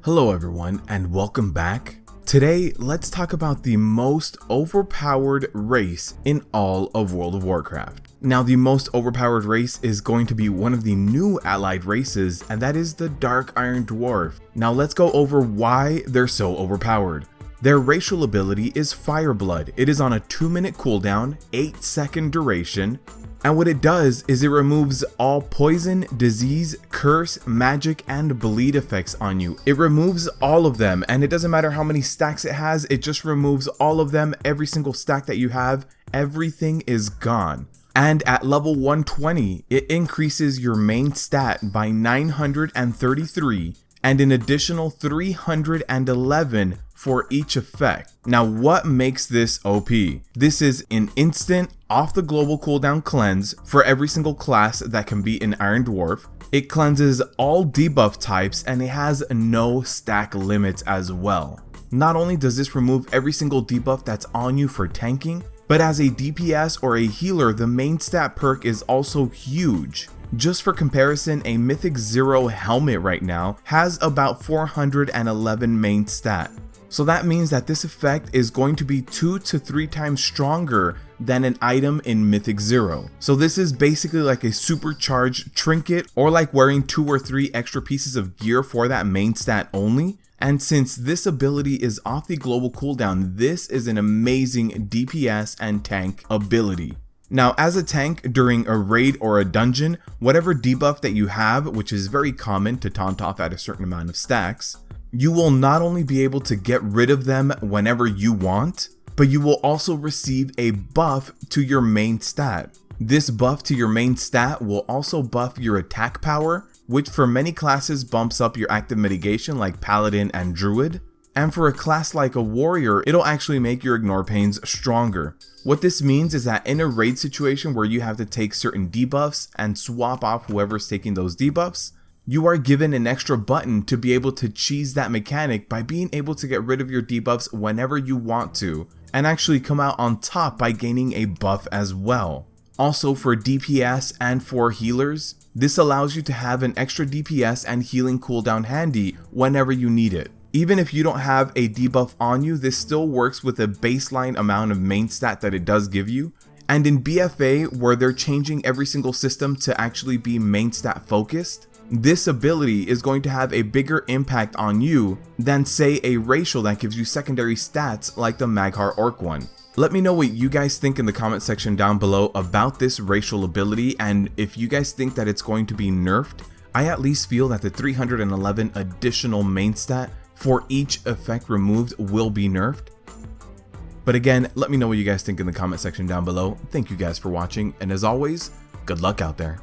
Hello everyone and welcome back. Today let's talk about the most overpowered race in all of World of Warcraft. Now the most overpowered race is going to be one of the new allied races, and that is the Dark Iron Dwarf. Now let's go over why they're so overpowered. Their racial ability is Fireblood. It is on a 2-minute cooldown, 8-second duration, and what it does is it removes all poison, disease, curse, magic, and bleed effects on you. It removes all of them, and it doesn't matter how many stacks it has, it just removes all of them. Every single stack that you have, everything is gone. And at level 120, it increases your main stat by 933 and an additional 311 for each effect. Now what makes this OP? This is an instant off the global cooldown cleanse for every single class that can be an Iron Dwarf. It cleanses all debuff types and it has no stack limits as well. Not only does this remove every single debuff that's on you for tanking, but as a DPS or a healer, the main stat perk is also huge. Just for comparison, a Mythic 0 helmet right now has about 411 main stat. So that means that this effect is going to be 2 to 3 times stronger than an item in Mythic 0. So this is basically like a supercharged trinket, or like wearing 2 or 3 extra pieces of gear for that main stat only. And since this ability is off the global cooldown, this is an amazing DPS and tank ability. Now as a tank during a raid or a dungeon, whatever debuff that you have, which is very common to taunt off at a certain amount of stacks, you will not only be able to get rid of them whenever you want, but you will also receive a buff to your main stat. This buff to your main stat will also buff your attack power, which for many classes bumps up your active mitigation like Paladin and Druid. And for a class like a warrior, it'll actually make your ignore pains stronger. What this means is that in a raid situation where you have to take certain debuffs and swap off whoever's taking those debuffs, you are given an extra button to be able to cheese that mechanic by being able to get rid of your debuffs whenever you want to, and actually come out on top by gaining a buff as well. Also for DPS and for healers, this allows you to have an extra DPS and healing cooldown handy whenever you need it. Even if you don't have a debuff on you, this still works with a baseline amount of main stat that it does give you. And in BFA, where they're changing every single system to actually be main stat focused, this ability is going to have a bigger impact on you than say a racial that gives you secondary stats like the Mag'har Orc one. Let me know what you guys think in the comment section down below about this racial ability, and if you guys think that it's going to be nerfed. I at least feel that the 311 additional main stat for each effect removed will be nerfed. But again, let me know what you guys think in the comment section down below. Thank you guys for watching, and as always, good luck out there.